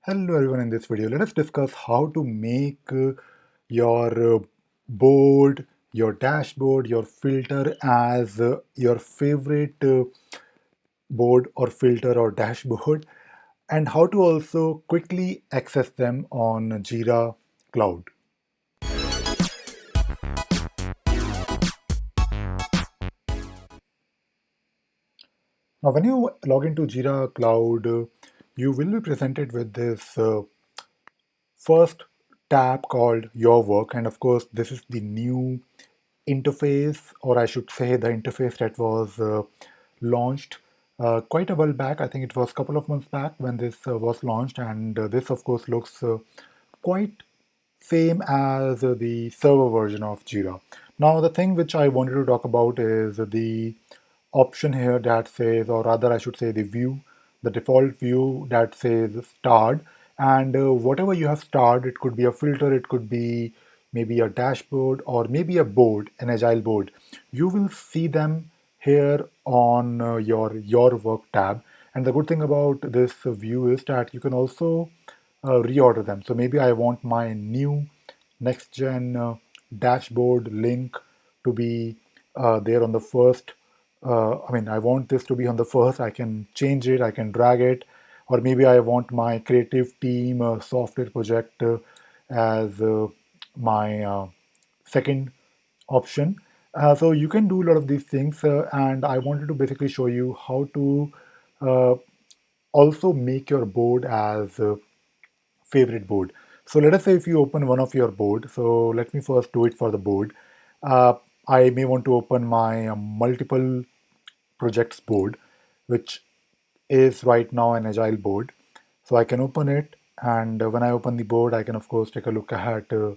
Hello everyone, in this video let us discuss how to make your board, your dashboard, your filter as your favorite board or filter or dashboard, and how to also quickly access them on Jira Cloud. Now when you log into Jira Cloud, you will be presented with this first tab called Your Work, and of course this is the new interface, or I should say the interface that was launched quite a while back. I think it was a couple of months back when this was launched, and this of course looks quite same as the server version of Jira. Now, the thing which I wanted to talk about is the option here that says, or rather, I should say, the view, the default view that says starred. And whatever you have starred, it could be a filter, it could be maybe a dashboard, or maybe a board, an agile board. You will see them here on your work tab. And the good thing about this view is that you can also reorder them. So maybe I want my new next gen dashboard link to be there on the first. I want this to be on the first. I can change it, I can drag it, or maybe I want my creative team software project as my second option. So you can do a lot of these things, and I wanted to basically show you how to uh, also make your board as favorite board. So let us say if you open one of your board. So let me first do it for the board. Uh, I may want to open my multiple projects board, which is right now an agile board. So I can open it, and when I open the board, I can of course take a look at the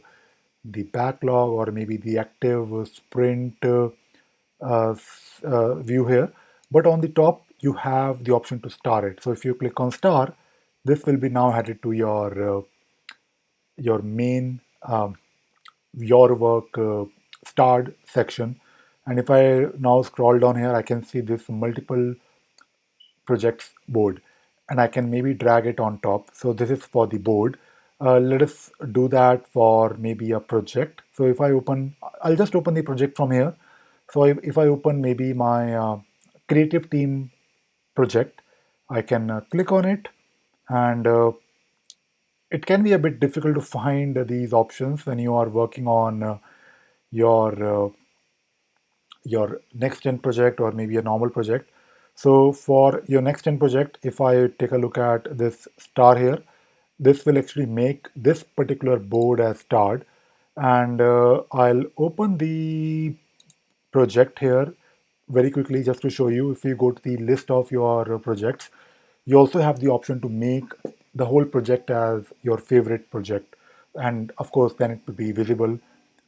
backlog or maybe the active sprint view here. But on the top, you have the option to star it. So if you click on star, this will be now added to your main your work starred section. And if I now scroll down here, I can see this multiple projects board, and I can maybe drag it on top. So this is for the board. Let us do that for maybe a project. So if I open, I'll just open the project from here. So if I open maybe my creative team project, I can click on it, and it can be a bit difficult to find these options when you are working on your your next gen project or maybe a normal project. So for your next gen project, if I take a look at this star here, this will actually make this particular board as starred. And I'll open the project here very quickly just to show you. If you go to the list of your projects, you also have the option to make the whole project as your favorite project, and of course then it will be visible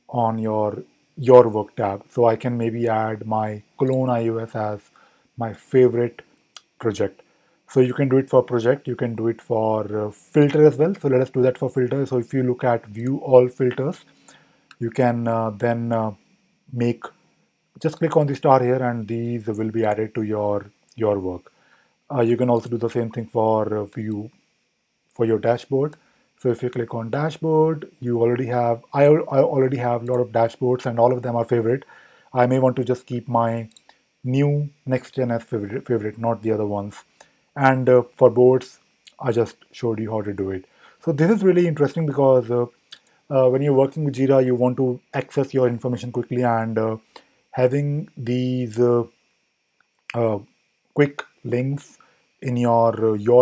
on your work tab. So I can maybe add my clone iOS as my favorite project. So you can do it for project, you can do it for filter as well. So let us do that for filter. So if you look at view all filters, you can then make, just click on the star here, and these will be added to your work. You can also do the same thing for view for your dashboard. So if you click on dashboard, you already have, I already have a lot of dashboards, and all of them are favorite. I may want to just keep my new next gen as favorite, not the other ones. And for boards, I just showed you how to do it. So this is really interesting because when you're working with Jira, you want to access your information quickly, and having these uh, quick links in your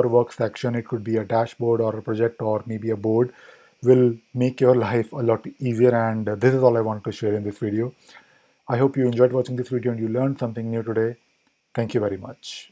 work section, it could be a dashboard or a project or maybe a board, will make your life a lot easier. And this is all I wanted to share in this video. I hope you enjoyed watching this video and you learned something new today. Thank you very much.